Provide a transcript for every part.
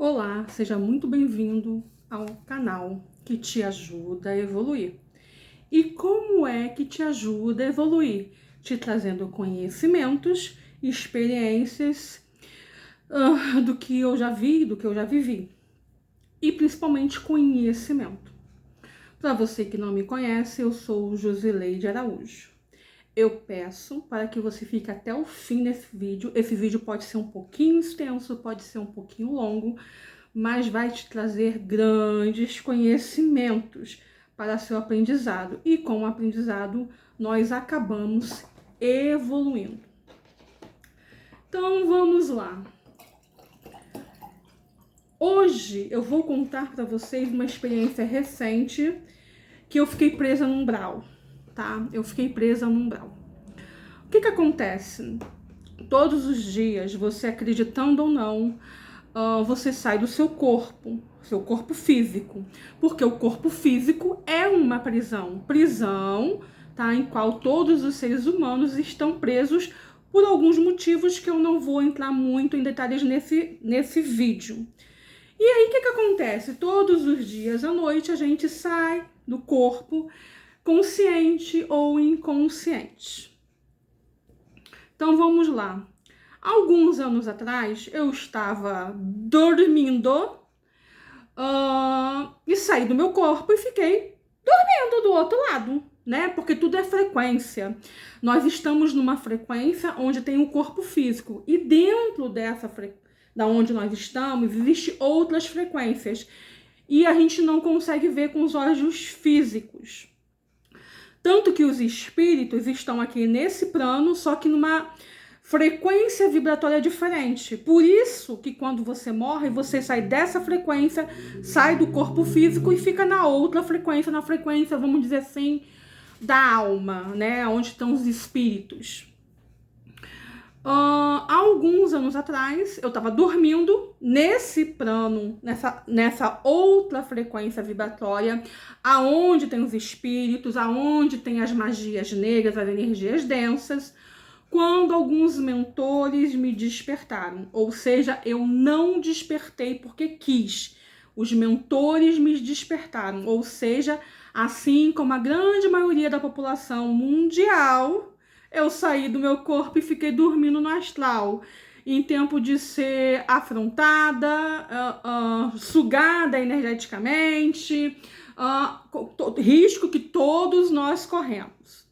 Olá, seja muito bem-vindo ao canal que te ajuda a evoluir. E como é que te ajuda a evoluir? Te trazendo conhecimentos, experiências do que eu já vi, do que eu já vivi. E principalmente conhecimento. Para você que não me conhece, eu sou Josileide Araújo. Eu peço para que você fique até o fim desse vídeo. Esse vídeo pode ser um pouquinho extenso, pode ser um pouquinho longo, mas vai te trazer grandes conhecimentos para seu aprendizado. E com o aprendizado, nós acabamos evoluindo. Então, vamos lá. Hoje eu vou contar para vocês uma experiência recente que eu fiquei presa num umbral, tá? Eu fiquei presa num umbral. O que acontece? Todos os dias, você acreditando ou não, você sai do seu corpo físico, porque o corpo físico é uma prisão, tá, em qual todos os seres humanos estão presos por alguns motivos que eu não vou entrar muito em detalhes nesse vídeo. E aí, o que acontece? Todos os dias à noite a gente sai do corpo, consciente ou inconsciente. Então vamos lá. Alguns anos atrás, eu estava dormindo e saí do meu corpo e fiquei dormindo do outro lado, né? Porque tudo é frequência. Nós estamos numa frequência onde tem um corpo físico e dentro da onde nós estamos, existem outras frequências e a gente não consegue ver com os olhos físicos. Tanto que os espíritos estão aqui nesse plano, só que numa frequência vibratória diferente. Por isso que quando você morre, você sai dessa frequência, sai do corpo físico e fica na outra frequência, na frequência, vamos dizer assim, da alma, né? Onde estão os espíritos. Há alguns anos atrás, eu estava dormindo nesse plano, nessa outra frequência vibratória, aonde tem os espíritos, aonde tem as magias negras, as energias densas, quando alguns mentores me despertaram. Ou seja, eu não despertei porque quis. Os mentores me despertaram. Ou seja, assim como a grande maioria da população mundial, eu saí do meu corpo e fiquei dormindo no astral, em tempo de ser afrontada, sugada energeticamente, risco que todos nós corremos.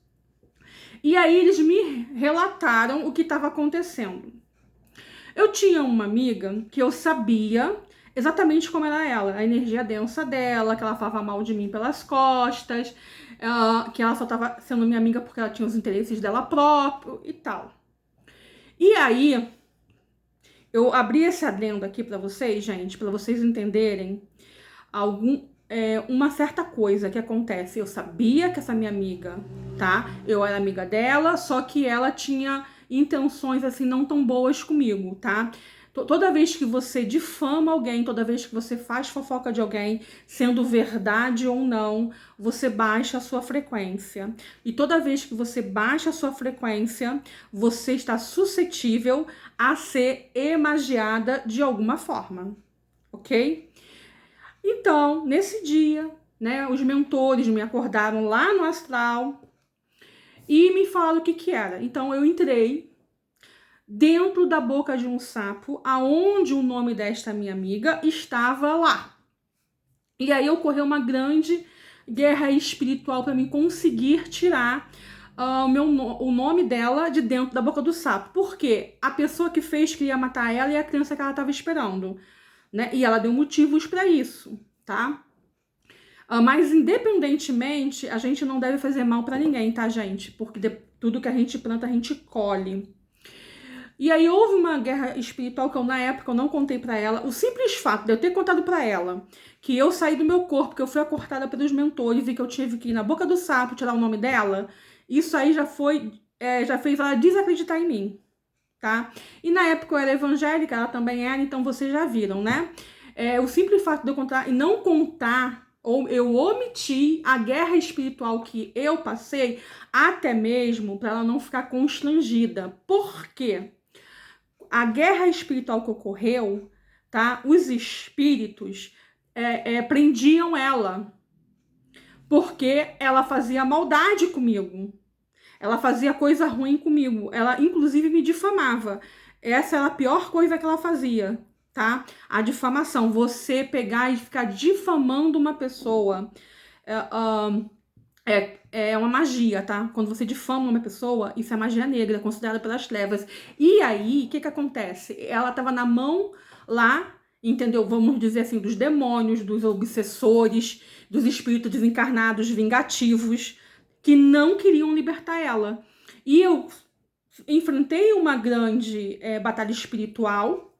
E aí eles me relataram o que estava acontecendo. Eu tinha uma amiga que eu sabia exatamente como era ela, a energia densa dela, que ela falava mal de mim pelas costas, que ela só estava sendo minha amiga porque ela tinha os interesses dela próprio e tal. E aí, eu abri esse adendo aqui para vocês, gente, para vocês entenderem uma certa coisa que acontece. Eu sabia que essa minha amiga, tá? Eu era amiga dela, só que ela tinha intenções assim não tão boas comigo, tá? Toda vez que você difama alguém, toda vez que você faz fofoca de alguém, sendo verdade ou não, você baixa a sua frequência. E toda vez que você baixa a sua frequência, você está suscetível a ser emagiada de alguma forma, ok? Então, nesse dia, né, os mentores me acordaram lá no astral e me falaram o que era. Então, eu entrei dentro da boca de um sapo, aonde o nome desta minha amiga estava lá. E aí ocorreu uma grande guerra espiritual para mim conseguir tirar o nome dela de dentro da boca do sapo. Porque a pessoa que fez queria matar ela e a criança que ela estava esperando, né? E ela deu motivos para isso, tá? Mas independentemente, a gente não deve fazer mal para ninguém, tá, gente? Porque tudo que a gente planta, a gente colhe. E aí houve uma guerra espiritual que na época eu não contei para ela. O simples fato de eu ter contado para ela que eu saí do meu corpo, que eu fui acortada pelos mentores e que eu tive que ir na boca do sapo tirar o nome dela, isso aí já fez ela desacreditar em mim, tá? E na época eu era evangélica, ela também era, então vocês já viram, né? O simples fato de eu contar e não contar, ou eu omiti a guerra espiritual que eu passei, até mesmo para ela não ficar constrangida. Por quê? A guerra espiritual que ocorreu tá? Os espíritos prendiam ela, porque ela fazia maldade comigo. Ela fazia coisa ruim comigo. Ela, inclusive, me difamava. Essa era a pior coisa que ela fazia, tá? A difamação. Você pegar e ficar difamando uma pessoa. É uma magia, tá? Quando você difama uma pessoa, isso é magia negra, considerada pelas trevas. E aí, o que que acontece? Ela tava na mão lá, entendeu? Vamos dizer assim, dos demônios, dos obsessores, dos espíritos desencarnados, vingativos, que não queriam libertar ela. E eu enfrentei uma grande batalha espiritual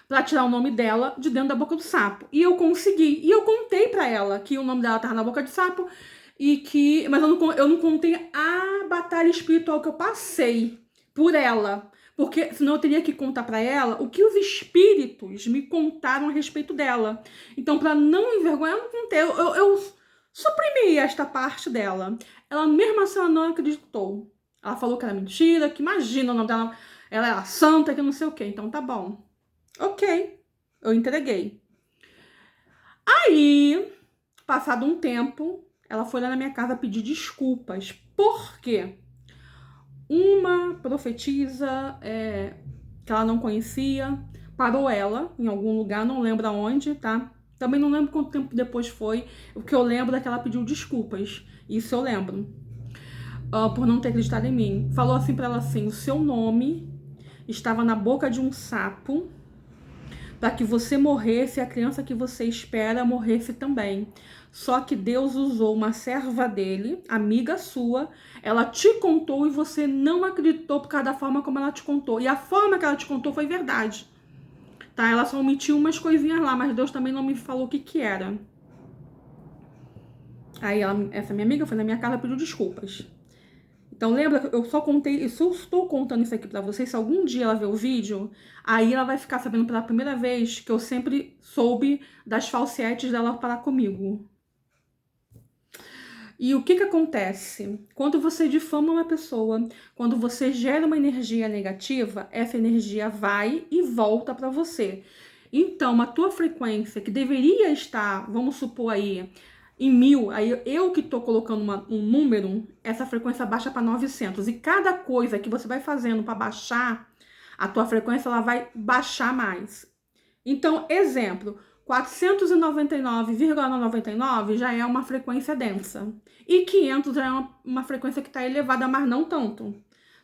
para tirar o nome dela de dentro da boca do sapo. E eu consegui. E eu contei para ela que o nome dela tava na boca do sapo mas eu não contei a batalha espiritual que eu passei por ela. Porque senão eu teria que contar para ela o que os espíritos me contaram a respeito dela. Então, para não envergonhar, eu não contei. Eu suprimi esta parte dela. Ela mesmo assim ela não acreditou. Ela falou que era mentira, que imagina o nome dela, ela era santa, que não sei o que. Então tá bom. Ok, eu entreguei. Aí, passado um tempo, ela foi lá na minha casa pedir desculpas. Por quê? Uma profetisa que ela não conhecia parou ela em algum lugar, não lembro aonde, tá? Também não lembro quanto tempo depois foi. O que eu lembro é que ela pediu desculpas. Isso eu lembro. Por não ter acreditado em mim. Falou assim pra ela assim: o seu nome estava na boca de um sapo para que você morresse e a criança que você espera morresse também. Só que Deus usou uma serva dele, amiga sua, ela te contou e você não acreditou por causa da forma como ela te contou. E a forma que ela te contou foi verdade. Tá? Ela só omitiu umas coisinhas lá, mas Deus também não me falou o que que era. Aí essa minha amiga foi na minha casa e pediu desculpas. Então lembra que eu só contei, eu só estou contando isso aqui pra vocês, se algum dia ela ver o vídeo, aí ela vai ficar sabendo pela primeira vez que eu sempre soube das falsietes dela para comigo. E o que que acontece? Quando você difama uma pessoa, quando você gera uma energia negativa, essa energia vai e volta para você. Então, a tua frequência que deveria estar, vamos supor aí, em 1000, aí eu que tô colocando um número, essa frequência baixa para 900. E cada coisa que você vai fazendo para baixar, a tua frequência ela vai baixar mais. Então, exemplo, 499,99 já é uma frequência densa. E 500 já é uma frequência que está elevada, mas não tanto.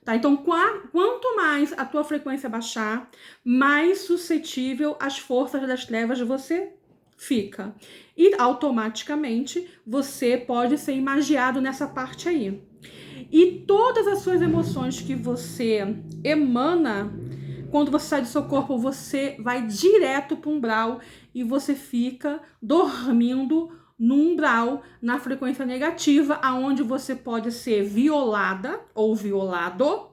Tá? Então, quanto mais a tua frequência baixar, mais suscetível às forças das trevas você fica. E automaticamente você pode ser imagiado nessa parte aí. E todas as suas emoções que você emana, quando você sai do seu corpo, você vai direto para o umbral e você fica dormindo no umbral, na frequência negativa, aonde você pode ser violada ou violado,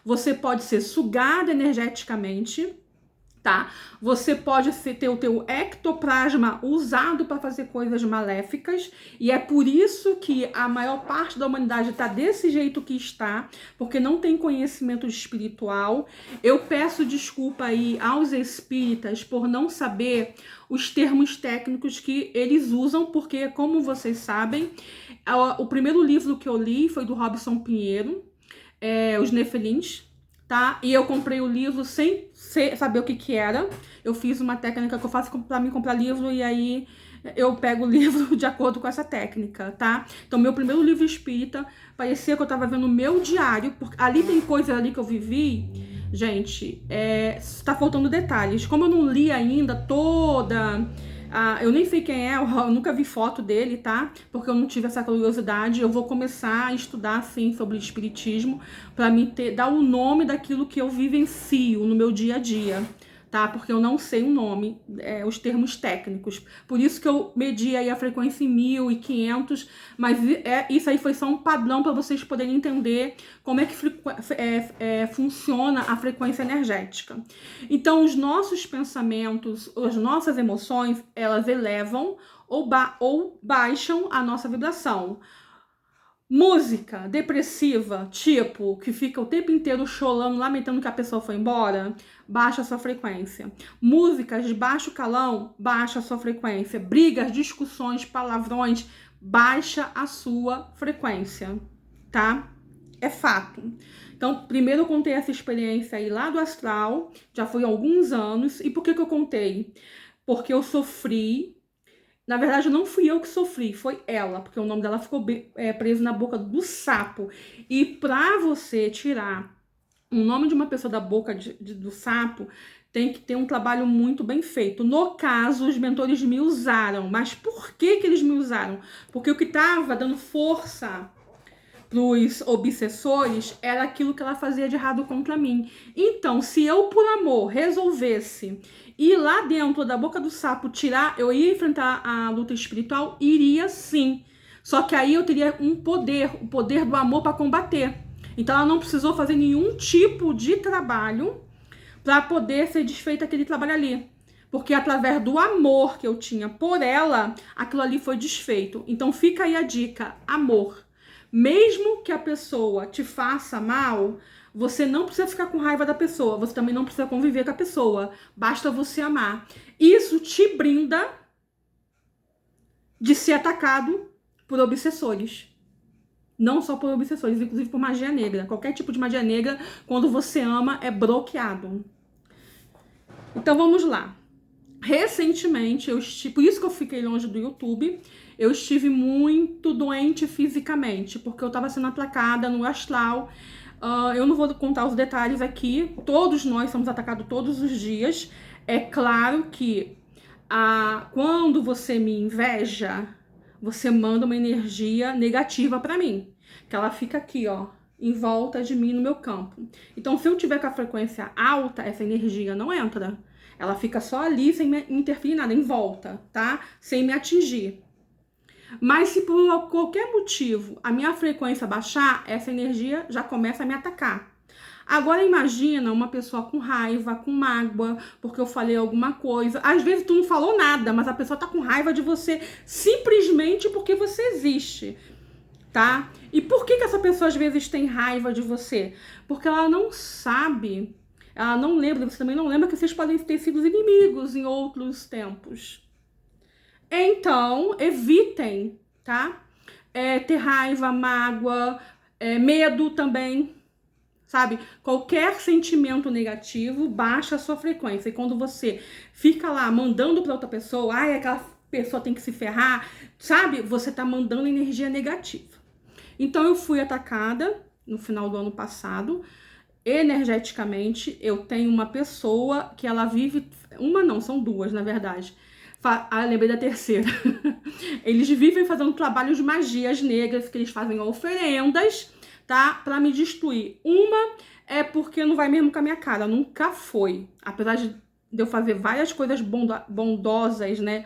você pode ser sugada energeticamente, tá? Você pode ter o teu ectoplasma usado para fazer coisas maléficas, e é por isso que a maior parte da humanidade está desse jeito que está, porque não tem conhecimento espiritual. Eu peço desculpa aí aos espíritas por não saber os termos técnicos que eles usam, porque, como vocês sabem, o primeiro livro que eu li foi do Robson Pinheiro, Os Nefelins, tá? E eu comprei o livro sem saber o que que era. Eu fiz uma técnica que eu faço para mim comprar livro e aí eu pego o livro de acordo com essa técnica, tá? Então, meu primeiro livro espírita, parecia que eu tava vendo o meu diário, porque ali tem coisas ali que eu vivi, gente, tá faltando detalhes. Como eu não li ainda toda... eu nem sei quem é, eu nunca vi foto dele, tá? Porque eu não tive essa curiosidade. Eu vou começar a estudar, assim, sobre espiritismo para me dar o nome daquilo que eu vivencio no meu dia a dia, tá? Porque eu não sei o nome, os termos técnicos. Por isso que eu medi aí a frequência em 1500, mas isso aí foi só um padrão para vocês poderem entender como é que funciona a frequência energética. Então, os nossos pensamentos, as nossas emoções, elas elevam ou baixam a nossa vibração. Música depressiva, tipo, que fica o tempo inteiro chorando, lamentando que a pessoa foi embora, baixa a sua frequência. Músicas de baixo calão, baixa a sua frequência. Brigas, discussões, palavrões, baixa a sua frequência, tá? É fato. Então, primeiro eu contei essa experiência aí lá do astral, já foi há alguns anos. E por que eu contei? Porque eu sofri. Na verdade, não fui eu que sofri, foi ela, porque o nome dela ficou preso na boca do sapo. E pra você tirar o nome de uma pessoa da boca do sapo, tem que ter um trabalho muito bem feito. No caso, os mentores me usaram. Mas por que que eles me usaram? Porque o que estava dando força pros obsessores era aquilo que ela fazia de errado contra mim. Então, se eu, por amor, resolvesse ir lá dentro da boca do sapo, tirar, eu ia enfrentar a luta espiritual? Iria sim. Só que aí eu teria um poder, o poder do amor para combater. Então ela não precisou fazer nenhum tipo de trabalho para poder ser desfeito aquele trabalho ali. Porque através do amor que eu tinha por ela, aquilo ali foi desfeito. Então fica aí a dica, amor. Mesmo que a pessoa te faça mal, você não precisa ficar com raiva da pessoa, você também não precisa conviver com a pessoa, basta você amar. Isso te brinda de ser atacado por obsessores. Não só por obsessores, inclusive por magia negra. Qualquer tipo de magia negra, quando você ama, é bloqueado. Então vamos lá. Recentemente, por isso que eu fiquei longe do YouTube, eu estive muito doente fisicamente, porque eu estava sendo atacada no astral. Eu não vou contar os detalhes aqui, todos nós somos atacados todos os dias. É claro que quando você me inveja, você manda uma energia negativa para mim, que ela fica aqui, ó, em volta de mim no meu campo. Então, se eu tiver com a frequência alta, essa energia não entra. Ela fica só ali, sem me interferir em nada, em volta, tá? Sem me atingir. Mas se por qualquer motivo a minha frequência baixar, essa energia já começa a me atacar. Agora imagina uma pessoa com raiva, com mágoa, porque eu falei alguma coisa. Às vezes tu não falou nada, mas a pessoa tá com raiva de você simplesmente porque você existe, tá? E por que essa pessoa às vezes tem raiva de você? Porque ela não sabe, ela não lembra, você também não lembra que vocês podem ter sido inimigos em outros tempos. Então, evitem, tá? Ter raiva, mágoa, medo também, sabe? Qualquer sentimento negativo baixa a sua frequência. E quando você fica lá mandando para outra pessoa, ai, aquela pessoa tem que se ferrar, sabe? Você tá mandando energia negativa. Então eu fui atacada no final do ano passado, energeticamente. Eu tenho uma pessoa que ela vive, uma não, são duas na verdade. Lembrei da terceira. Eles vivem fazendo trabalhos de magias negras, que eles fazem oferendas, tá? Pra me destruir. Uma é porque não vai mesmo com a minha cara, nunca foi. Apesar de eu fazer várias coisas bondosas, né?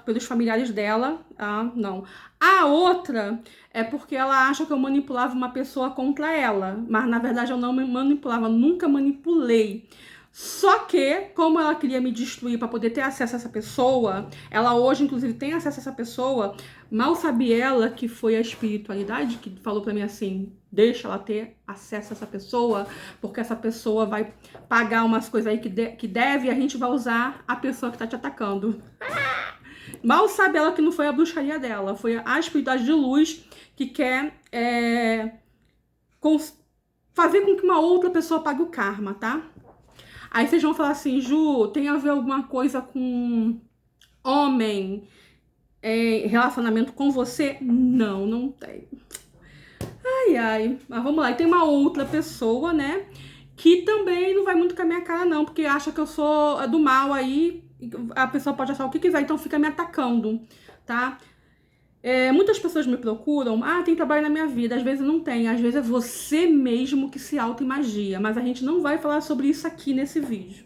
Pelos familiares dela, não. A outra é porque ela acha que eu manipulava uma pessoa contra ela, mas na verdade eu não me manipulava, nunca manipulei. Só que, como ela queria me destruir para poder ter acesso a essa pessoa, ela hoje, inclusive, tem acesso a essa pessoa, mal sabe ela que foi a espiritualidade que falou para mim assim, deixa ela ter acesso a essa pessoa, porque essa pessoa vai pagar umas coisas aí que deve e a gente vai usar a pessoa que tá te atacando. Mal sabe ela que não foi a bruxaria dela, foi a espiritualidade de luz que quer fazer com que uma outra pessoa pague o karma, tá? Aí vocês vão falar assim, Ju, tem a ver alguma coisa com homem, relacionamento com você? Não, não tem. Ai, ai. Mas vamos lá. E tem uma outra pessoa, né, que também não vai muito com a minha cara, não, porque acha que eu sou do mal aí, a pessoa pode achar o que quiser, então fica me atacando, tá? Muitas pessoas me procuram, tem trabalho na minha vida, às vezes não tem, às vezes é você mesmo que se auto-magia, mas a gente não vai falar sobre isso aqui nesse vídeo.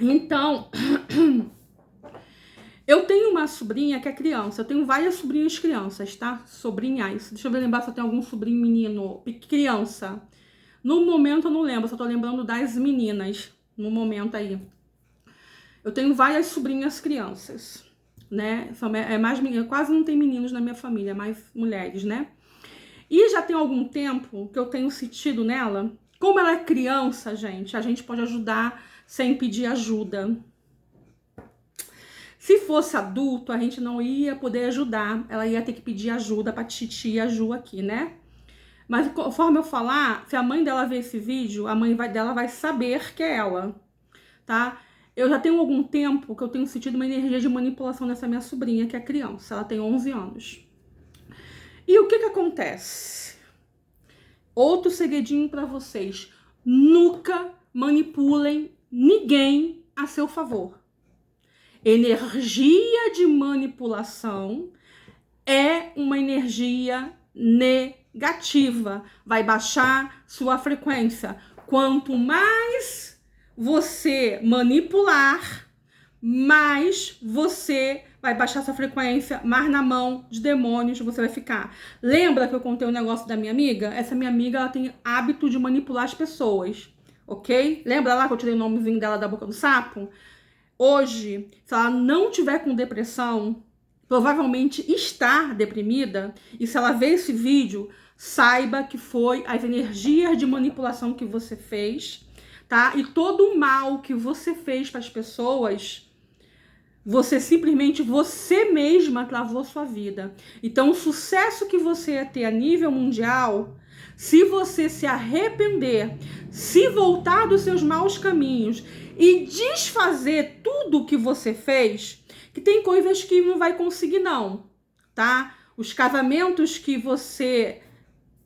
Então, eu tenho uma sobrinha que é criança, eu tenho várias sobrinhas crianças, tá? Sobrinhas, deixa eu ver lembrar se eu tenho algum sobrinho menino, criança. No momento eu não lembro, só tô lembrando das meninas, no momento aí. Eu tenho várias sobrinhas crianças. né? É mais quase não tem meninos na minha família, é mais mulheres, né? E já tem algum tempo que eu tenho sentido nela. Como ela é criança, gente, a gente pode ajudar sem pedir ajuda. Se fosse adulto, a gente não ia poder ajudar. Ela ia ter que pedir ajuda pra Titi e a Ju aqui, né? Mas conforme eu falar, se a mãe dela ver esse vídeo, a mãe dela vai saber que é ela, tá? Eu já tenho algum tempo que eu tenho sentido uma energia de manipulação nessa minha sobrinha, que é criança. Ela tem 11 anos. E o que acontece? Outro segredinho pra vocês. Nunca manipulem ninguém a seu favor. Energia de manipulação é uma energia negativa. Vai baixar sua frequência. Quanto mais você manipular, mais você vai baixar sua frequência, mais na mão de demônios você vai ficar. Lembra que eu contei o negócio da minha amiga? Essa minha amiga, ela tem hábito de manipular as pessoas, ok? Lembra lá que eu tirei o nomezinho dela da boca do sapo? Hoje, se ela não tiver com depressão, provavelmente está deprimida, e se ela ver esse vídeo, saiba que foi as energias de manipulação que você fez, tá? E todo o mal que você fez para as pessoas, você mesma travou sua vida. Então, o sucesso que você ia ter a nível mundial, se você se arrepender, se voltar dos seus maus caminhos e desfazer tudo que você fez, que tem coisas que não vai conseguir não, tá? Os casamentos que você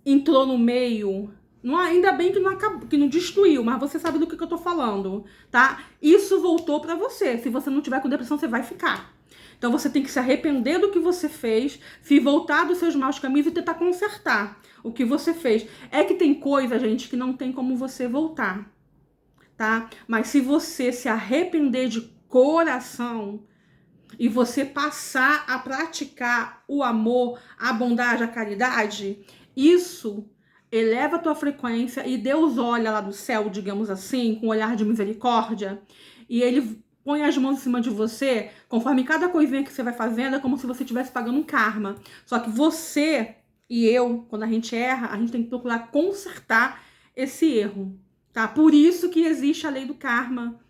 entrou no meio, não, ainda bem que não acabou, que não destruiu, mas você sabe do que eu tô falando, tá? Isso voltou pra você. Se você não tiver com depressão, você vai ficar. Então você tem que se arrepender do que você fez, se voltar dos seus maus caminhos e tentar consertar o que você fez. É que tem coisa, gente, que não tem como você voltar, tá? Mas se você se arrepender de coração e você passar a praticar o amor, a bondade, a caridade, isso eleva a tua frequência e Deus olha lá do céu, digamos assim, com um olhar de misericórdia, e ele põe as mãos em cima de você, conforme cada coisinha que você vai fazendo, é como se você estivesse pagando um karma. Só que você e eu, quando a gente erra, a gente tem que procurar consertar esse erro, tá? Por isso que existe a lei do karma.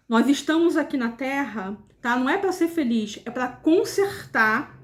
Nós estamos aqui na Terra, tá? Não é para ser feliz, é para consertar,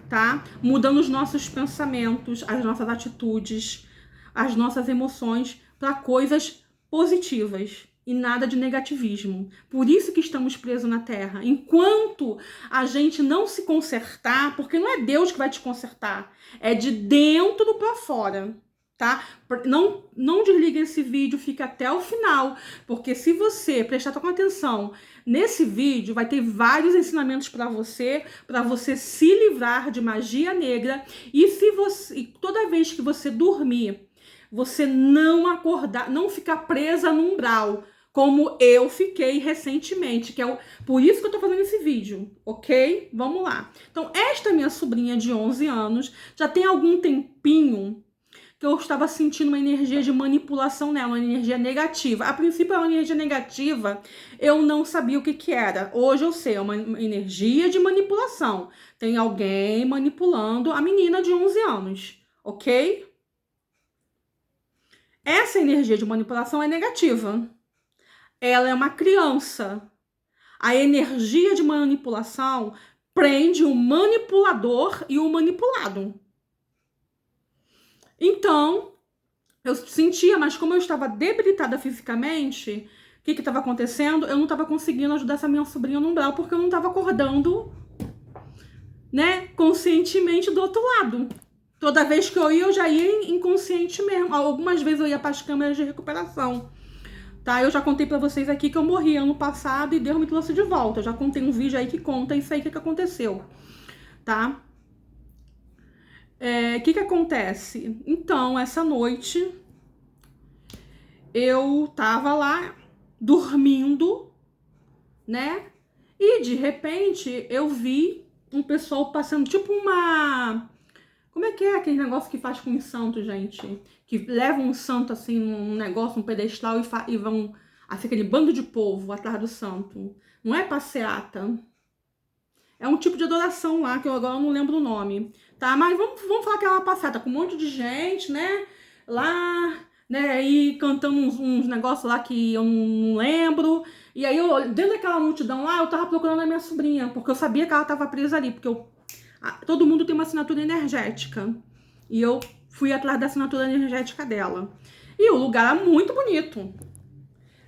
tá? Mudando os nossos pensamentos, as nossas atitudes, as nossas emoções para coisas positivas e nada de negativismo. Por isso que estamos presos na Terra. Enquanto a gente não se consertar, porque não é Deus que vai te consertar, é de dentro para fora, tá? Não desliga esse vídeo, fica até o final, porque se você prestar atenção nesse vídeo, vai ter vários ensinamentos para você se livrar de magia negra, e toda vez que você dormir, você não acordar, não ficar presa no umbral, como eu fiquei recentemente, por isso que eu tô fazendo esse vídeo, ok? Vamos lá. Então, esta minha sobrinha de 11 anos, já tem algum tempinho que eu estava sentindo uma energia de manipulação nela, uma energia negativa. A princípio era uma energia negativa, eu não sabia o que era. Hoje eu sei, é uma energia de manipulação. Tem alguém manipulando a menina de 11 anos, ok? Essa energia de manipulação é negativa. Ela é uma criança. A energia de manipulação prende o manipulador e o manipulado. Então, eu sentia, mas como eu estava debilitada fisicamente, o que estava acontecendo? Eu não estava conseguindo ajudar essa minha sobrinha no umbral, porque eu não estava acordando, né, conscientemente do outro lado. Toda vez que eu já ia inconsciente mesmo. Algumas vezes eu ia para as câmeras de recuperação, tá? Eu já contei para vocês aqui que eu morri ano passado e Deus me trouxe de volta. Eu já contei um vídeo aí que conta isso aí que aconteceu, tá? O que acontece? Então, essa noite, eu tava lá, dormindo, né? E, de repente, eu vi um pessoal passando, tipo uma... Como é que é aquele negócio que faz com os santos, gente? Que leva um santo, assim, num negócio, um pedestal, e vão... Assim, aquele bando de povo atrás do santo. Não é passeata. É um tipo de adoração lá, que eu agora não lembro o nome, tá? Mas vamos falar que é uma passeata com um monte de gente, né? Lá, né? E cantando uns negócios lá que eu não lembro. E aí, dentro daquela multidão lá, eu tava procurando a minha sobrinha, porque eu sabia que ela tava presa ali, porque todo mundo tem uma assinatura energética. E eu fui atrás da assinatura energética dela. E o lugar era muito bonito,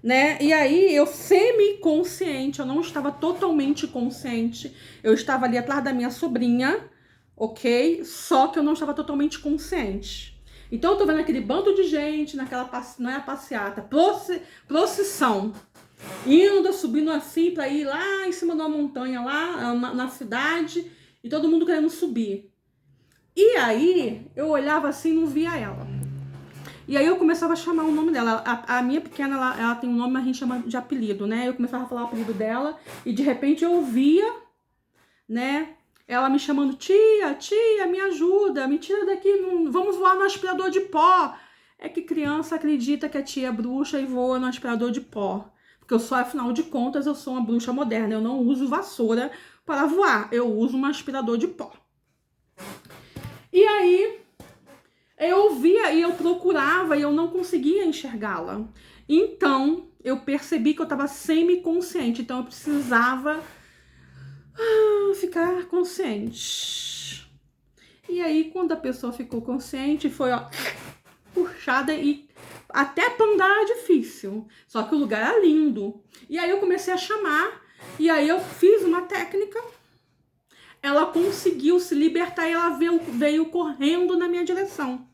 né? E aí, eu semi-consciente, eu não estava totalmente consciente. Eu estava ali atrás da minha sobrinha, ok? Só que eu não estava totalmente consciente. Então, eu tô vendo aquele bando de gente, não é a passeata, procissão. Indo, subindo assim pra ir lá em cima de uma montanha, lá na cidade, e todo mundo querendo subir. E aí, eu olhava assim e não via ela. E aí eu começava a chamar o nome dela. A minha pequena, ela tem um nome, mas a gente chama de apelido, né? Eu começava a falar o apelido dela e de repente eu ouvia, né? Ela me chamando, tia, me ajuda, me tira daqui, vamos voar no aspirador de pó. É que criança acredita que a tia é bruxa e voa no aspirador de pó. Porque eu sou, afinal de contas, eu sou uma bruxa moderna. Eu não uso vassoura para voar, eu uso um aspirador de pó. E aí eu via e eu procurava e eu não conseguia enxergá-la. Então, eu percebi que eu estava semi-consciente. Então, eu precisava ficar consciente. E aí, quando a pessoa ficou consciente, foi, ó, puxada e até pra andar era difícil. Só que o lugar era lindo. E aí, eu comecei a chamar. E aí, eu fiz uma técnica. Ela conseguiu se libertar e ela veio correndo na minha direção.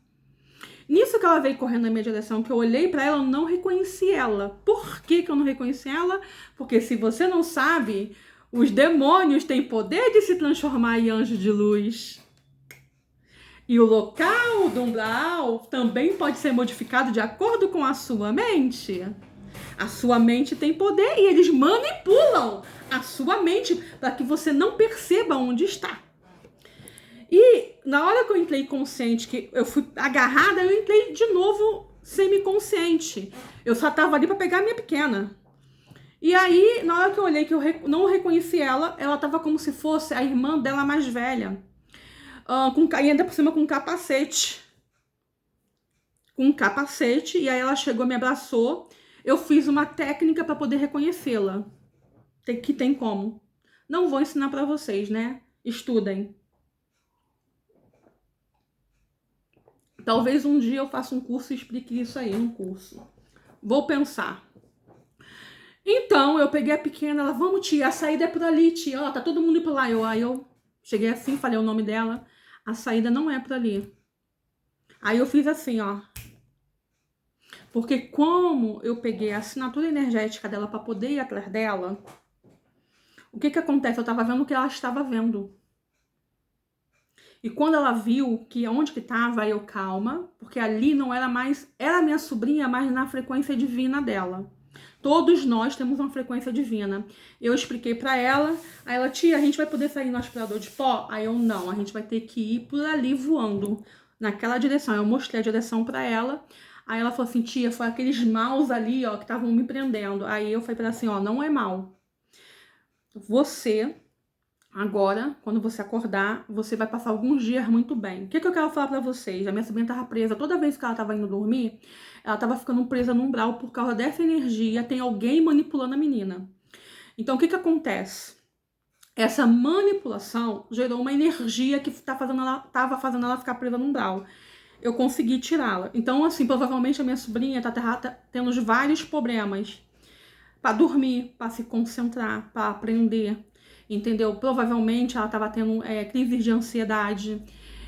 Nisso que ela veio correndo na minha direção, que eu olhei pra ela, eu não reconheci ela. Por que eu não reconheci ela? Porque se você não sabe, os demônios têm poder de se transformar em anjos de luz. E o local do umbral também pode ser modificado de acordo com a sua mente. A sua mente tem poder e eles manipulam a sua mente para que você não perceba onde está. E na hora que eu entrei consciente, que eu fui agarrada, eu entrei de novo semi-consciente. Eu só tava ali para pegar a minha pequena. E aí, na hora que eu olhei, que eu não reconheci ela, ela tava como se fosse a irmã dela mais velha. E ainda por cima com um capacete. Com um capacete, e aí ela chegou, me abraçou. Eu fiz uma técnica para poder reconhecê-la. Que tem como. Não vou ensinar para vocês, né? Estudem. Talvez um dia eu faça um curso e explique isso aí no curso. Vou pensar. Então, eu peguei a pequena, ela, vamos tia, a saída é por ali, tia. Ó, tá todo mundo indo por lá. Aí eu cheguei assim, falei o nome dela. A saída não é por ali. Aí eu fiz assim, ó. Porque como eu peguei a assinatura energética dela para poder ir atrás dela, o que acontece? Eu tava vendo o que ela estava vendo. E quando ela viu que onde que tava, eu, calma, porque ali não era mais, era minha sobrinha, mas na frequência divina dela. Todos nós temos uma frequência divina. Eu expliquei pra ela, aí ela, tia, a gente vai poder sair no aspirador de pó? Aí eu, não, a gente vai ter que ir por ali voando, naquela direção. Eu mostrei a direção pra ela, aí ela falou assim, tia, foi aqueles maus ali, ó, que estavam me prendendo. Aí eu falei pra ela assim, ó, não é mal. Você... Agora, quando você acordar, você vai passar alguns dias muito bem. O que eu quero falar pra vocês? A minha sobrinha tava presa. Toda vez que ela tava indo dormir, ela tava ficando presa no umbral por causa dessa energia. Tem alguém manipulando a menina. Então, o que acontece? Essa manipulação gerou uma energia que tava fazendo ela ficar presa no umbral. Eu consegui tirá-la. Então, assim, provavelmente a minha sobrinha tá tendo vários problemas pra dormir, pra se concentrar, pra aprender. Entendeu? Provavelmente ela estava tendo crises de ansiedade.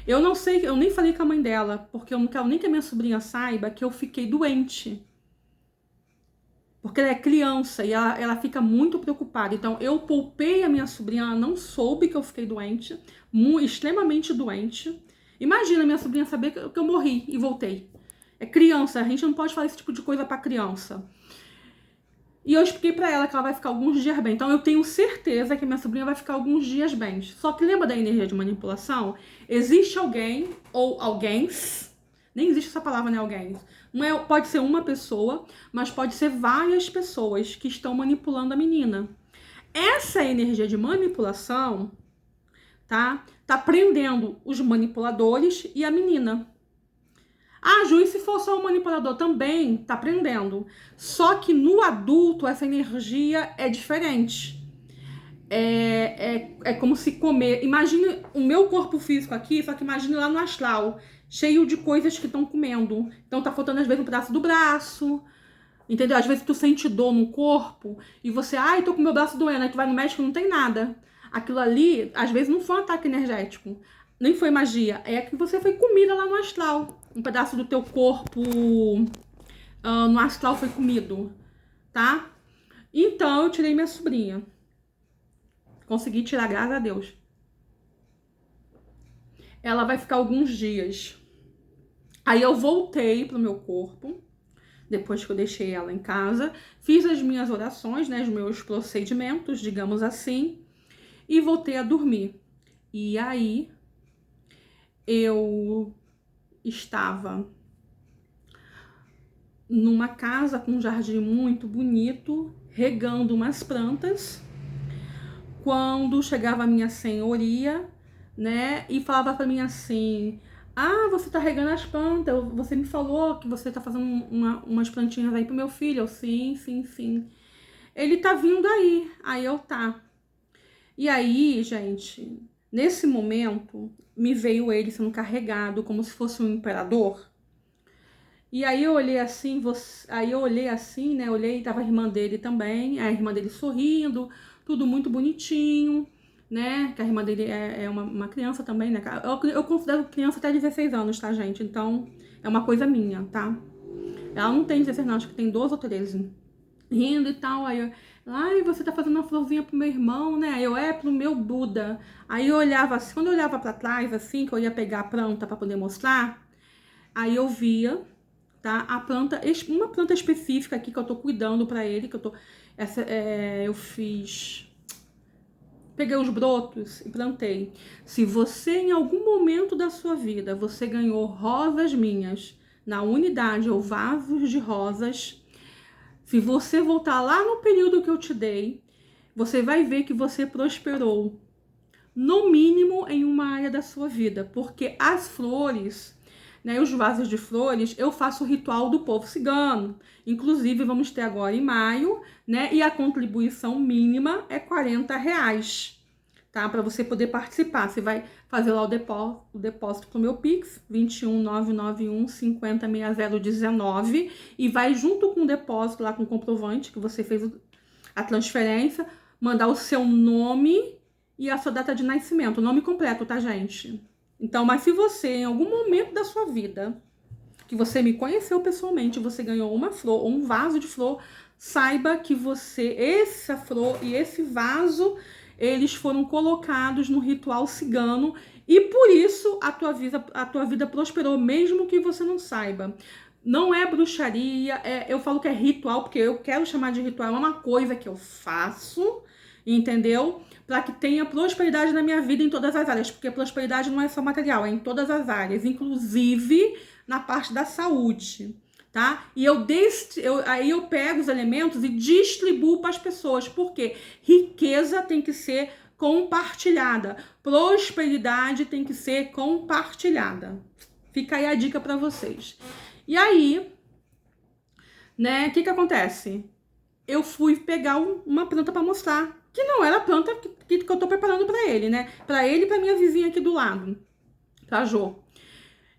Eu não sei, eu nem falei com a mãe dela, porque eu não quero nem que a minha sobrinha saiba que eu fiquei doente. Porque ela é criança e ela fica muito preocupada. Então, eu poupei a minha sobrinha, ela não soube que eu fiquei doente, extremamente doente. Imagina minha sobrinha saber que eu morri e voltei. É criança, a gente não pode falar esse tipo de coisa pra criança. E eu expliquei pra ela que ela vai ficar alguns dias bem. Então eu tenho certeza que minha sobrinha vai ficar alguns dias bem. Só que lembra da energia de manipulação? Existe alguém ou alguém, nem existe essa palavra, né, alguém. Não pode ser uma pessoa, mas pode ser várias pessoas que estão manipulando a menina. Essa energia de manipulação, tá? Tá prendendo os manipuladores e a menina. Ah, Ju, e se for só o manipulador também tá prendendo. Só que no adulto essa energia é diferente. É como se comer. Imagine o meu corpo físico aqui, só que imagine lá no astral, cheio de coisas que estão comendo. Então tá faltando às vezes um pedaço do braço, entendeu? Às vezes tu sente dor no corpo e você, ai, tô com meu braço doendo, aí tu vai no médico e não tem nada. Aquilo ali, às vezes não foi um ataque energético, nem foi magia, é que você foi comida lá no astral. Um pedaço do teu corpo no astral foi comido, tá? Então eu tirei minha sobrinha. Consegui tirar, graças a Deus. Ela vai ficar alguns dias. Aí eu voltei pro meu corpo, depois que eu deixei ela em casa, fiz as minhas orações, né, os meus procedimentos, digamos assim, e voltei a dormir. E aí eu estava numa casa com um jardim muito bonito, regando umas plantas, quando chegava a minha senhoria, né, e falava para mim assim: ah, você tá regando as plantas, você me falou que você tá fazendo umas plantinhas aí pro meu filho. Eu, sim, sim, sim. Ele tá vindo aí. Aí eu, tá. E aí, gente, nesse momento, me veio ele sendo carregado como se fosse um imperador. E aí eu olhei assim, né? Olhei, tava a irmã dele também, a irmã dele sorrindo, tudo muito bonitinho, né? Que a irmã dele é uma criança também, né? Eu considero criança até 16 anos, tá, gente? Então, é uma coisa minha, tá? Ela não tem 16 não, acho que tem 12 ou 13. Rindo e tal, aí eu, ai, você tá fazendo uma florzinha pro meu irmão, né? Eu, pro meu Buda. Aí eu olhava assim, quando eu olhava pra trás, assim, que eu ia pegar a planta pra poder mostrar, aí eu via, tá? A planta, uma planta específica aqui que eu tô cuidando pra ele, que eu tô, eu fiz, peguei os brotos e plantei. Se você, em algum momento da sua vida, você ganhou rosas minhas na unidade ou vasos de rosas, se você voltar lá no período que eu te dei, você vai ver que você prosperou, no mínimo em uma área da sua vida, porque as flores, né, os vasos de flores, eu faço o ritual do povo cigano. Inclusive, vamos ter agora em maio, né, e a contribuição mínima é R$ 40, tá? Para você poder participar. Você vai fazer lá o depósito pro meu Pix, 21991506019, e vai junto com o depósito lá com o comprovante que você fez a transferência, mandar o seu nome e a sua data de nascimento, o nome completo, tá, gente? Então, mas se você, em algum momento da sua vida, que você me conheceu pessoalmente, você ganhou uma flor ou um vaso de flor, saiba que essa flor e esse vaso, eles foram colocados no ritual cigano e por isso a tua vida prosperou, mesmo que você não saiba. Não é bruxaria, eu falo que é ritual, porque eu quero chamar de ritual, é uma coisa que eu faço, entendeu? Para que tenha prosperidade na minha vida em todas as áreas, porque prosperidade não é só material, é em todas as áreas, inclusive na parte da saúde, tá? E aí eu pego os elementos e distribuo para as pessoas, porque riqueza tem que ser compartilhada, prosperidade tem que ser compartilhada. Fica aí a dica para vocês. E aí, né, o que acontece? Eu fui pegar uma planta para mostrar, que não era a planta que eu tô preparando para ele, né? Para ele e para minha vizinha aqui do lado, pra Jo.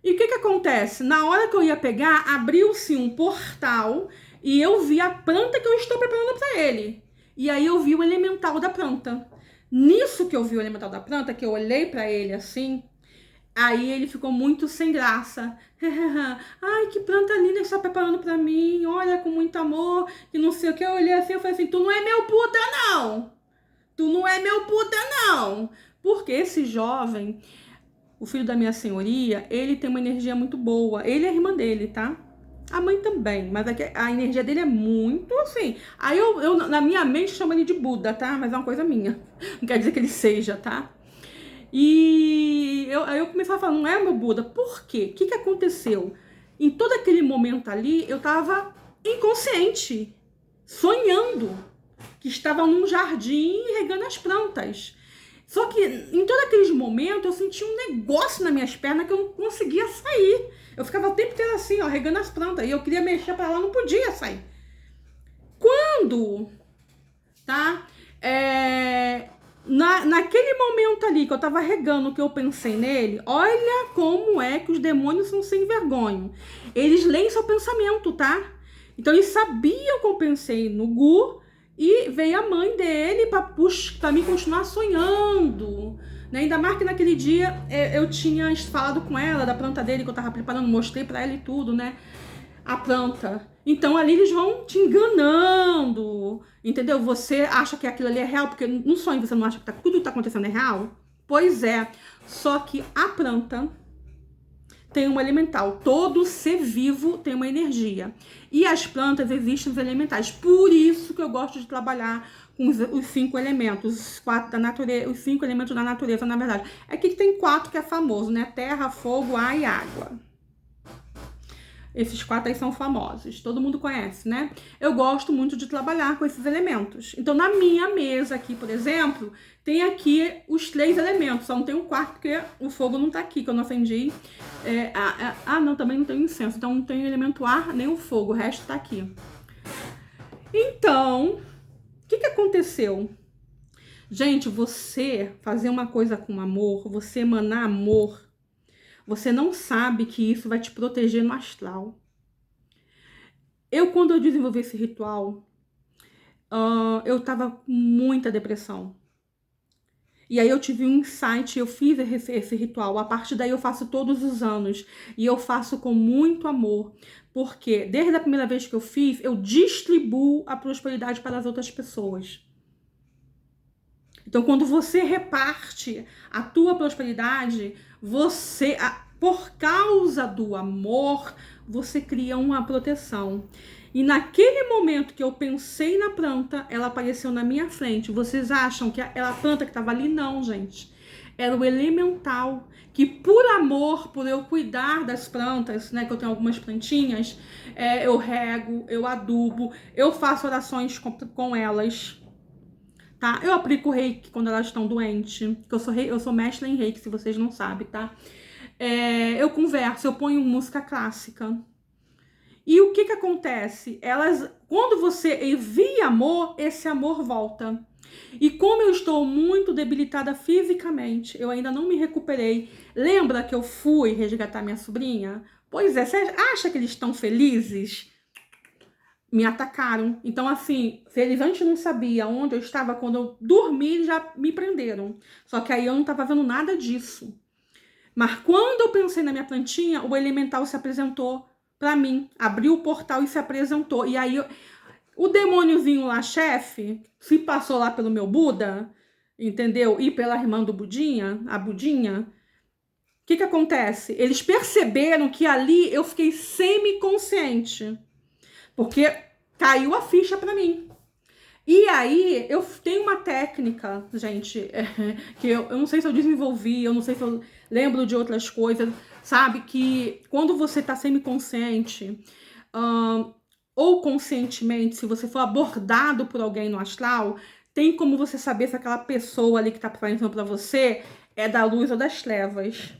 E o que acontece? Na hora que eu ia pegar, abriu-se um portal e eu vi a planta que eu estou preparando para ele. E aí eu vi o elemental da planta. Nisso que eu vi o elemental da planta, que eu olhei para ele assim, aí ele ficou muito sem graça. Ai, que planta linda que você está preparando para mim. Olha, com muito amor, que não sei o que. Eu olhei assim, eu falei assim, tu não é meu puta, não. Tu não é meu puta, não. Porque esse jovem, o filho da minha senhoria, ele tem uma energia muito boa. Ele é a irmã dele, tá? A mãe também, mas a energia dele é muito assim. Aí eu na minha mente chamo ele de Buda, tá? Mas é uma coisa minha. Não quer dizer que ele seja, tá? E aí eu comecei a falar, não é meu Buda, por quê? O que aconteceu? Em todo aquele momento ali, eu tava inconsciente, sonhando. que estava num jardim regando as plantas. Só que em todos aqueles momentos eu senti um negócio nas minhas pernas que eu não conseguia sair. Eu ficava o tempo inteiro assim, ó, regando as plantas. E eu queria mexer para lá, não podia sair. Quando, tá? Naquele momento ali que eu tava regando, que eu pensei nele, olha como é que os demônios são sem vergonha. Eles leem seu pensamento, tá? Então eles sabiam que eu pensei no Gu e veio a mãe dele pra mim continuar sonhando. Né? Ainda mais que naquele dia eu tinha falado com ela da planta dele que eu tava preparando, mostrei pra ela e tudo, né? A planta. Então ali eles vão te enganando, entendeu? Você acha que aquilo ali é real, porque no sonho você não acha que tudo que tá acontecendo é real? Pois é, só que a planta tem um elemental. Todo ser vivo tem uma energia. E as plantas existem os elementais. Por isso que eu gosto de trabalhar com os 5 elementos, os 4 da natureza, os 5 elementos da natureza, na verdade. Aqui tem 4 que é famoso, né? Terra, fogo, ar e água. Esses 4 aí são famosos, todo mundo conhece, né? Eu gosto muito de trabalhar com esses elementos. Então, na minha mesa aqui, por exemplo, tem aqui os 3 elementos. Só não tem o 4 porque o fogo não tá aqui, que eu não acendi. Não, também não tem incenso. Então, não tem o elemento ar nem o fogo, o resto tá aqui. Então, o que aconteceu? Gente, você fazer uma coisa com amor, você emanar amor, você não sabe que isso vai te proteger no astral. Quando eu desenvolvi esse ritual, eu tava com muita depressão. E aí eu tive um insight, eu fiz esse ritual. A partir daí eu faço todos os anos. E eu faço com muito amor. Porque desde a primeira vez que eu fiz, eu distribuo a prosperidade para as outras pessoas. Então, quando você reparte a tua prosperidade, por causa do amor, você cria uma proteção. E naquele momento que eu pensei na planta, ela apareceu na minha frente. Vocês acham que a planta que estava ali? Não, gente. Era o elemental, que por amor, por eu cuidar das plantas, né, que eu tenho algumas plantinhas, eu rego, eu adubo, eu faço orações com elas. Tá? Eu aplico reiki quando elas estão doentes. Eu sou mestra em reiki, se vocês não sabem, tá? Eu converso, eu ponho música clássica. E o que acontece? Quando você envia amor, esse amor volta. E como eu estou muito debilitada fisicamente, eu ainda não me recuperei. Lembra que eu fui resgatar minha sobrinha? Pois é, você acha que eles estão felizes? Me atacaram. Então, assim, se eles antes não sabiam onde eu estava, quando eu dormi, eles já me prenderam. Só que aí eu não estava vendo nada disso. Mas quando eu pensei na minha plantinha, o elemental se apresentou pra mim. Abriu o portal e se apresentou. E aí, o demôniozinho lá, chefe, se passou lá pelo meu Buda, entendeu? E pela irmã do Budinha, a Budinha. O que acontece? Eles perceberam que ali eu fiquei semi-consciente. Porque caiu a ficha pra mim. E aí, eu tenho uma técnica, gente, que eu não sei se eu desenvolvi, eu não sei se eu lembro de outras coisas, sabe? Que quando você tá semi-consciente, ou conscientemente, se você for abordado por alguém no astral, tem como você saber se aquela pessoa ali que tá aparecendo pra você é da luz ou das trevas.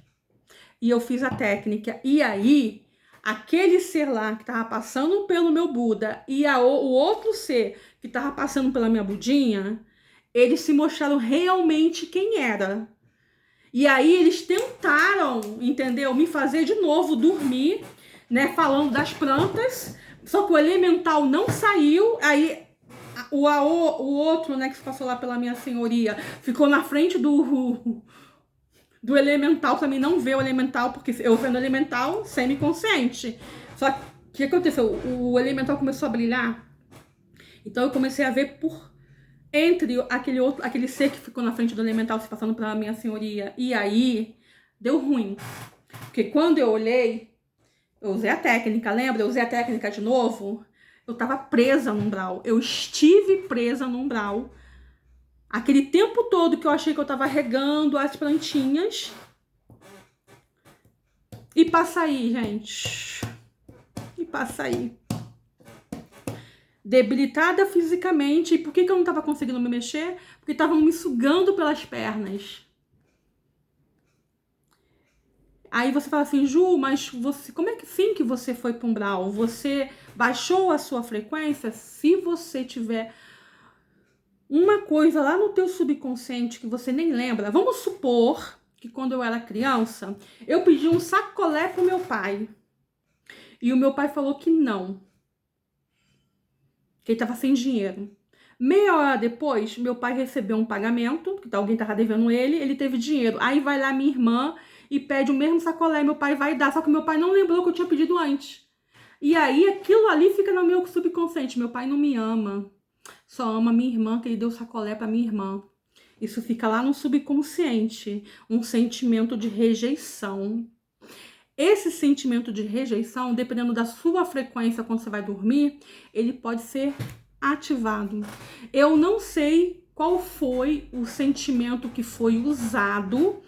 E eu fiz a técnica. E aí, aquele ser lá que tava passando pelo meu Buda e o outro ser que tava passando pela minha Budinha, eles se mostraram realmente quem era. E aí eles tentaram, entendeu? Me fazer de novo dormir, né? Falando das plantas. Só que o elemental não saiu. Aí o outro, né, que se passou lá pela minha senhoria, ficou na frente do elemental, também não vê o elemental, porque eu vendo o elemental semi-consciente. Só que o que aconteceu? O elemental começou a brilhar. Então eu comecei a ver entre aquele ser que ficou na frente do elemental se passando pela minha senhoria. E aí deu ruim. Porque quando eu olhei, eu usei a técnica, lembra? Eu usei a técnica de novo. Eu tava presa no umbral. Eu estive presa no umbral. Aquele tempo todo que eu achei que eu tava regando as plantinhas. E pra sair, gente. E pra sair. debilitada fisicamente. E por que eu não estava conseguindo me mexer? Porque estavam me sugando pelas pernas. Aí você fala assim, Ju, mas você, como é que sim que você foi para um umbral? Você baixou a sua frequência? Se você tiver uma coisa lá no teu subconsciente que você nem lembra, vamos supor que quando eu era criança, eu pedi um sacolé pro meu pai. E o meu pai falou que não. Que ele tava sem dinheiro. Meia hora depois, meu pai recebeu um pagamento, que alguém tava devendo ele teve dinheiro. Aí vai lá minha irmã e pede o mesmo sacolé, meu pai vai dar, só que meu pai não lembrou que eu tinha pedido antes. E aí aquilo ali fica no meu subconsciente, meu pai não me ama, só ama minha irmã, que ele deu sacolé pra minha irmã. Isso fica lá no subconsciente, um sentimento de rejeição. Esse sentimento de rejeição, dependendo da sua frequência quando você vai dormir, ele pode ser ativado. Eu não sei qual foi o sentimento que foi usado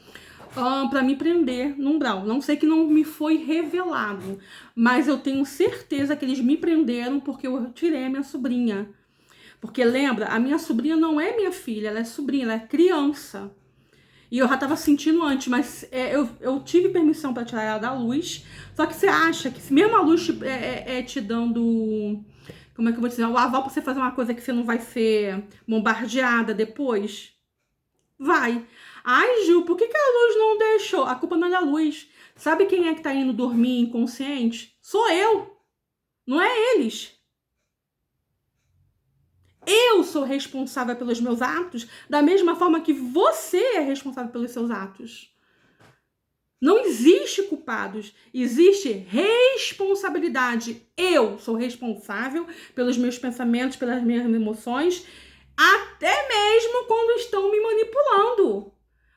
para me prender no umbral. Não sei, que não me foi revelado, mas eu tenho certeza que eles me prenderam porque eu tirei a minha sobrinha. Porque lembra, a minha sobrinha não é minha filha, ela é sobrinha, ela é criança. E eu já tava sentindo antes, mas eu tive permissão para tirar ela da luz. Só que você acha que se mesmo a luz te dando, como é que eu vou dizer, o aval pra você fazer uma coisa que você não vai ser bombardeada depois? Vai. Ai, Ju, por que a luz não deixou? A culpa não é da luz. Sabe quem é que tá indo dormir inconsciente? Sou eu. Não é eles. Eu sou responsável pelos meus atos da mesma forma que você é responsável pelos seus atos. Não existe culpados, existe responsabilidade. Eu sou responsável pelos meus pensamentos, pelas minhas emoções, até mesmo quando estão me manipulando.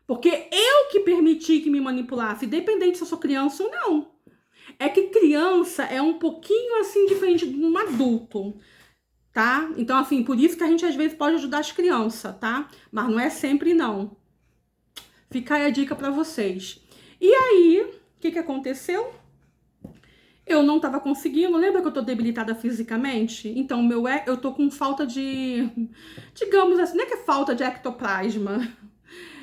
Porque eu que permiti que me manipulasse, independente se eu sou criança ou não. É que criança é um pouquinho assim diferente de um adulto. Tá? Então, assim, por isso que a gente às vezes pode ajudar as crianças, tá? Mas não é sempre, não. Fica aí a dica pra vocês. E aí, o que aconteceu? Eu não tava conseguindo, lembra que eu tô debilitada fisicamente? Então, eu tô com falta de, digamos assim, não é que é falta de ectoplasma.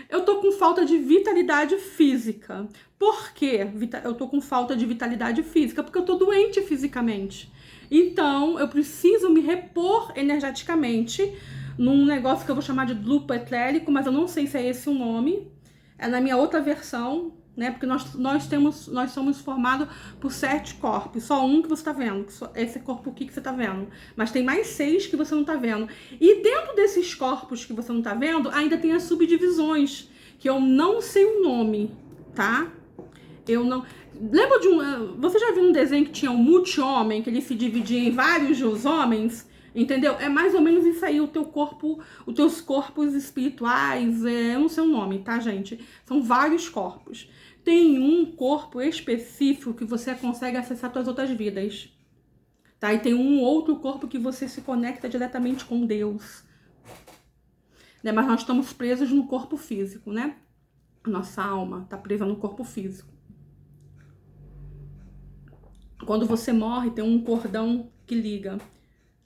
Eu tô com falta de vitalidade física. Por quê? Eu tô com falta de vitalidade física? Porque eu tô doente fisicamente. Então, eu preciso me repor energeticamente num negócio que eu vou chamar de duplo etérico, mas eu não sei se é esse o nome. É na minha outra versão, né? Porque nós somos formados por 7 corpos. Só um que você tá vendo, esse corpo aqui que você tá vendo. Mas tem mais 6 que você não tá vendo. E dentro desses corpos que você não tá vendo, ainda tem as subdivisões, que eu não sei o nome, tá? Eu não... Lembra de você já viu um desenho que tinha um multi-homem, que ele se dividia em vários homens? Entendeu? É mais ou menos isso aí, o teu corpo, os teus corpos espirituais, eu não sei o nome, tá, gente? São vários corpos. Tem um corpo específico que você consegue acessar suas outras vidas, tá? E tem um outro corpo que você se conecta diretamente com Deus, né? Mas nós estamos presos no corpo físico, né? Nossa alma tá presa no corpo físico. Quando você morre, tem um cordão que liga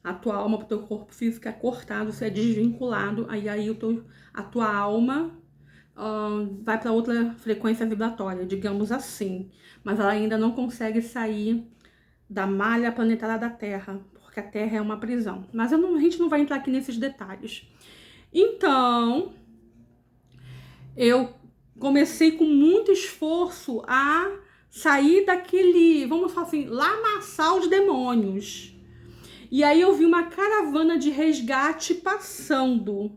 a tua alma pro teu corpo físico, é cortado, você é desvinculado, aí a tua alma vai para outra frequência vibratória, digamos assim. Mas ela ainda não consegue sair da malha planetária da Terra, porque a Terra é uma prisão. Mas a gente não vai entrar aqui nesses detalhes. Então, eu comecei com muito esforço a sair daquele, vamos falar assim, lamaçal de demônios. E aí eu vi uma caravana de resgate passando,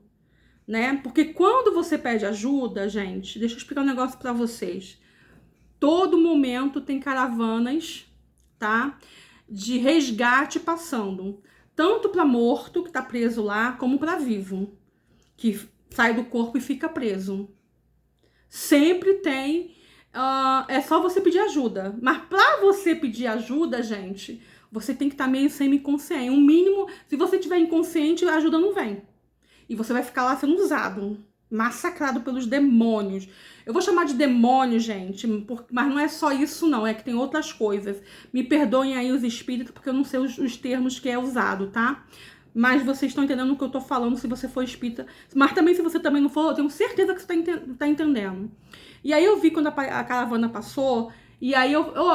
né? Porque quando você pede ajuda, gente, deixa eu explicar um negócio pra vocês. Todo momento tem caravanas, tá? De resgate passando. Tanto para morto, que tá preso lá, como para vivo, que sai do corpo e fica preso. Sempre tem... é só você pedir ajuda. Mas pra você pedir ajuda, gente, você tem que estar meio semi-consciente. Um mínimo, se você estiver inconsciente, a ajuda não vem. E você vai ficar lá sendo usado. massacrado pelos demônios. Eu vou chamar de demônio, gente, mas não é só isso não, é que tem outras coisas. Me perdoem aí os espíritos, porque eu não sei os termos que é usado, tá? Mas vocês estão entendendo o que eu tô falando se você for espírita. Mas também se você também não for, eu tenho certeza que você tá entendendo. E aí eu vi quando a caravana passou, e aí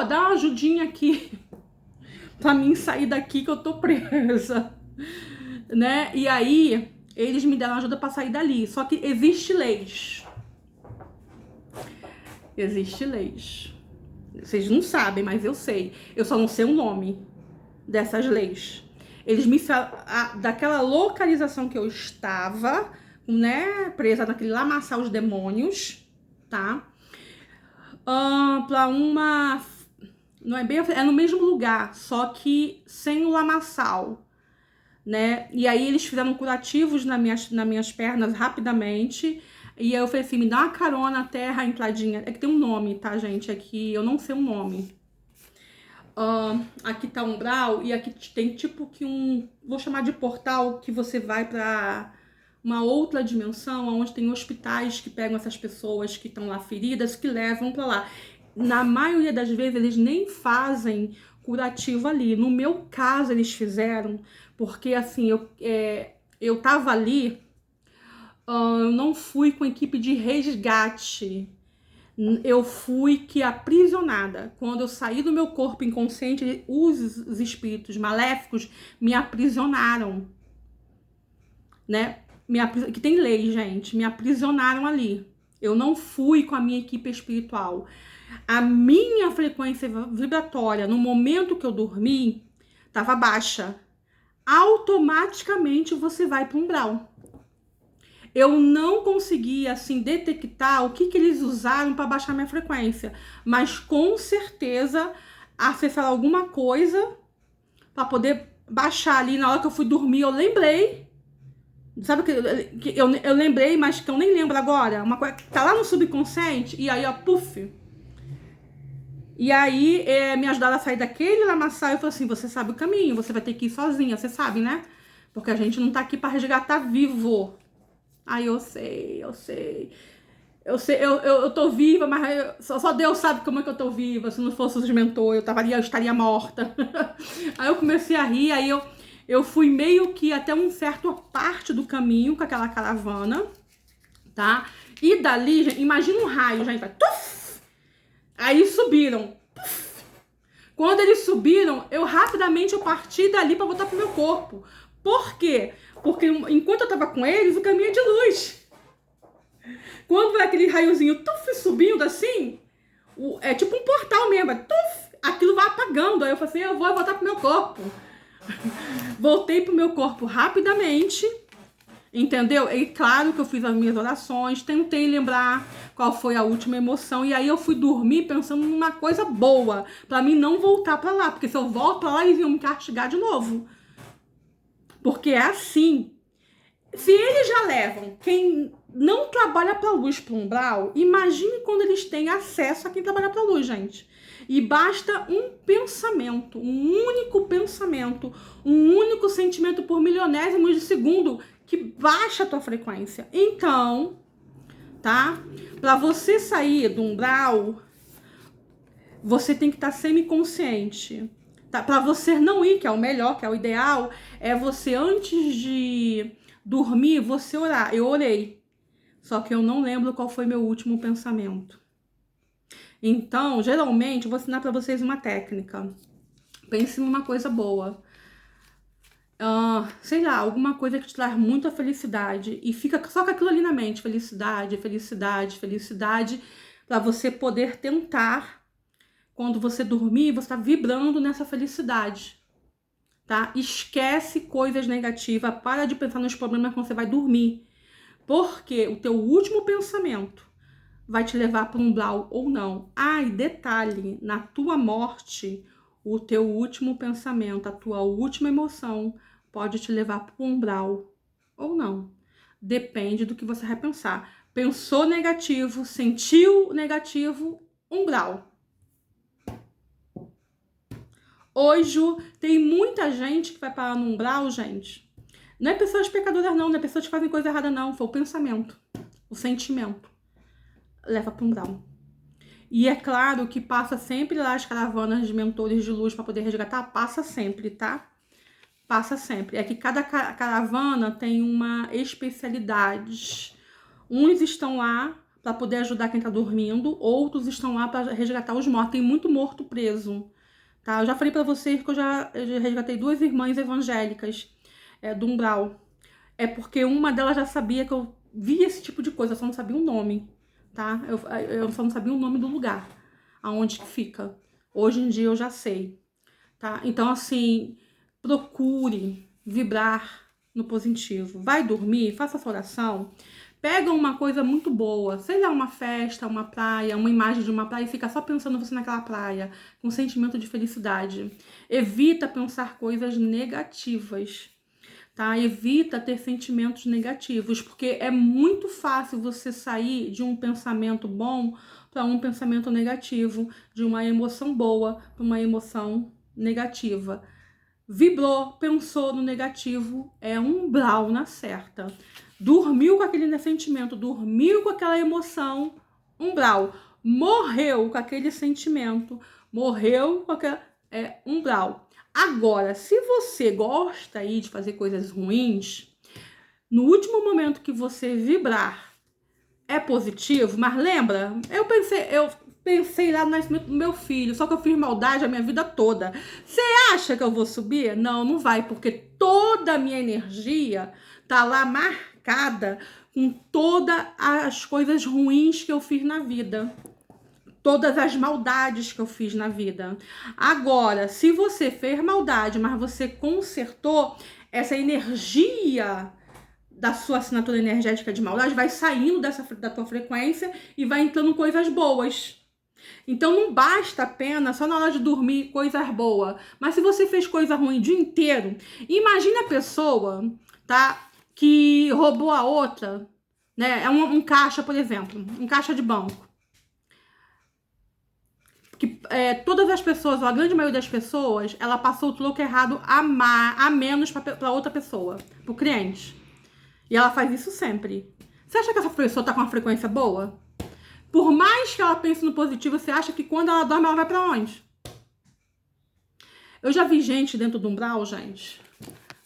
dá uma ajudinha aqui pra mim sair daqui que eu tô presa, né? E aí eles me deram ajuda pra sair dali. Só que existe leis. Existe leis. Vocês não sabem, mas eu sei. Eu só não sei o nome dessas leis. Eles me falaram daquela localização que eu estava, né, presa naquele lamaçal os demônios, tá? Pra uma... Não é bem... É no mesmo lugar, só que sem o lamaçal, né? E aí eles fizeram curativos nas minhas pernas rapidamente. E aí eu falei assim, me dá uma carona até a entradinha. É que tem um nome, tá, gente? Aqui eu não sei o nome. Aqui tá um umbral e aqui tem tipo que vou chamar de portal, que você vai pra uma outra dimensão, onde tem hospitais que pegam essas pessoas que estão lá feridas, que levam pra lá. Na maioria das vezes eles nem fazem curativo ali. No meu caso eles fizeram, porque assim, eu tava ali, eu não fui com equipe de resgate. Eu fui que aprisionada. Quando eu saí do meu corpo inconsciente, os espíritos maléficos me aprisionaram, né? Que tem lei, gente. Me aprisionaram ali. Eu não fui com a minha equipe espiritual. A minha frequência vibratória, no momento que eu dormi, estava baixa. Automaticamente você vai para um umbral. Eu não consegui, assim, detectar o que eles usaram para baixar minha frequência. Mas, com certeza, acessaram alguma coisa para poder baixar ali. Na hora que eu fui dormir, eu lembrei. Sabe que eu lembrei, mas que eu nem lembro agora. Uma coisa que tá lá no subconsciente. E aí, ó, puf. E aí, me ajudaram a sair daquele lamaçal. E falou assim, você sabe o caminho, você vai ter que ir sozinha. Você sabe, né? Porque a gente não tá aqui para resgatar vivo. Ai, eu sei. Eu tô viva, mas só Deus sabe como é que eu tô viva. Se não fosse os mentores, eu estaria morta. Aí eu comecei a rir, aí eu fui meio que até um certo parte do caminho com aquela caravana, tá? E dali, gente, imagina um raio, gente, vai, tuf! Aí subiram. Tuf! Quando eles subiram, rapidamente eu parti dali pra voltar pro meu corpo. Por quê? Porque enquanto eu tava com eles, o caminho é de luz. Quando vai aquele raiozinho tuf, subindo assim, é tipo um portal mesmo, tuf, aquilo vai apagando. Aí eu falei assim, eu vou voltar pro meu corpo. Voltei pro meu corpo rapidamente, entendeu? E claro que eu fiz as minhas orações, tentei lembrar qual foi a última emoção, e aí eu fui dormir pensando numa coisa boa, pra mim não voltar pra lá, porque se eu volto pra lá, eles iam me castigar de novo. Porque é assim. Se eles já levam quem não trabalha pra luz pro umbral, imagine quando eles têm acesso a quem trabalha pra luz, gente. E basta um pensamento, um único pensamento, um único sentimento por milionésimos de segundo que baixa a tua frequência. Então, tá? Pra você sair do umbral, você tem que estar semiconsciente. Tá? Pra você não ir, que é o melhor, que é o ideal, é você antes de dormir, você orar. Eu orei. Só que eu não lembro qual foi meu último pensamento. Então, geralmente, eu vou ensinar pra vocês uma técnica. Pense numa coisa boa. Sei lá, alguma coisa que te traz muita felicidade. E fica só com aquilo ali na mente. Felicidade, felicidade, felicidade. Pra você poder tentar, quando você dormir, você tá vibrando nessa felicidade. Tá? Esquece coisas negativas. Para de pensar nos problemas quando você vai dormir. Porque o teu último pensamento vai te levar para um umbral ou não. E detalhe, na tua morte, o teu último pensamento, a tua última emoção pode te levar para um umbral ou não. Depende do que você vai pensar. Pensou negativo, sentiu negativo, umbral. Hoje tem muita gente que vai parar no umbral, gente. Não é pessoas pecadoras não, não é pessoas que fazem coisa errada não, foi o pensamento. o sentimento leva para um umbral. E é claro que passa sempre lá as caravanas de mentores de luz para poder resgatar, passa sempre, tá? Passa sempre. É que cada caravana tem uma especialidade. Uns estão lá para poder ajudar quem tá dormindo, outros estão lá para resgatar os mortos. Tem muito morto preso, tá? Eu já falei para vocês que eu já resgatei 2 irmãs evangélicas do umbral. É porque uma delas já sabia que eu via esse tipo de coisa, eu só não sabia o nome, tá? Eu só não sabia o nome do lugar, aonde que fica. Hoje em dia eu já sei, tá? Então, assim, procure vibrar no positivo. Vai dormir, faça essa oração. Pega uma coisa muito boa, sei lá, uma festa, uma praia, uma imagem de uma praia e fica só pensando você naquela praia, com um sentimento de felicidade. Evita pensar coisas negativas, tá? Evita ter sentimentos negativos, porque é muito fácil você sair de um pensamento bom para um pensamento negativo, de uma emoção boa para uma emoção negativa. Vibrou, pensou no negativo, é um umbral na certa. Dormiu com aquele sentimento, dormiu com aquela emoção, umbral. Morreu com aquele sentimento, morreu com aquele umbral. Agora, se você gosta aí de fazer coisas ruins, no último momento que você vibrar é positivo, mas lembra, eu pensei lá no nascimento do meu filho, só que eu fiz maldade a minha vida toda. Você acha que eu vou subir? Não, não vai, porque toda a minha energia tá lá marcada com todas as coisas ruins que eu fiz na vida. Todas as maldades que eu fiz na vida. Agora, se você fez maldade, mas você consertou, essa energia da sua assinatura energética de maldade vai saindo da tua frequência e vai entrando coisas boas. Então não basta apenas só na hora de dormir coisas boas. Mas se você fez coisa ruim o dia inteiro, imagina a pessoa, tá, que roubou a outra, né? É um caixa, por exemplo, um caixa de banco. Que todas as pessoas, ou a grande maioria das pessoas, ela passou o troco errado a menos para outra pessoa, pro cliente. E ela faz isso sempre. Você acha que essa pessoa tá com uma frequência boa? Por mais que ela pense no positivo, você acha que quando ela dorme, ela vai pra onde? Eu já vi gente dentro do umbral, gente,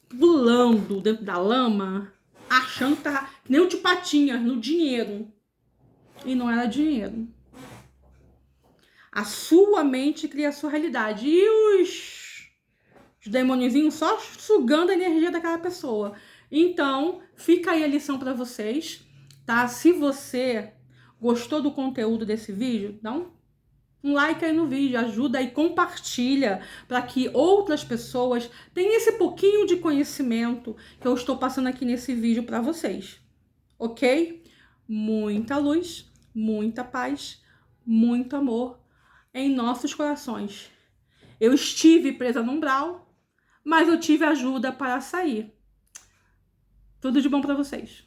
pulando dentro da lama, achando que tá nem de patinha no dinheiro. E não era dinheiro. A sua mente cria a sua realidade. E os demôniozinhos só sugando a energia daquela pessoa. Então, fica aí a lição para vocês, tá? Se você gostou do conteúdo desse vídeo, dá um like aí no vídeo, ajuda aí, compartilha para que outras pessoas tenham esse pouquinho de conhecimento que eu estou passando aqui nesse vídeo para vocês, ok? Muita luz, muita paz, muito amor em nossos corações. Eu estive presa no umbral, mas eu tive ajuda para sair. Tudo de bom para vocês.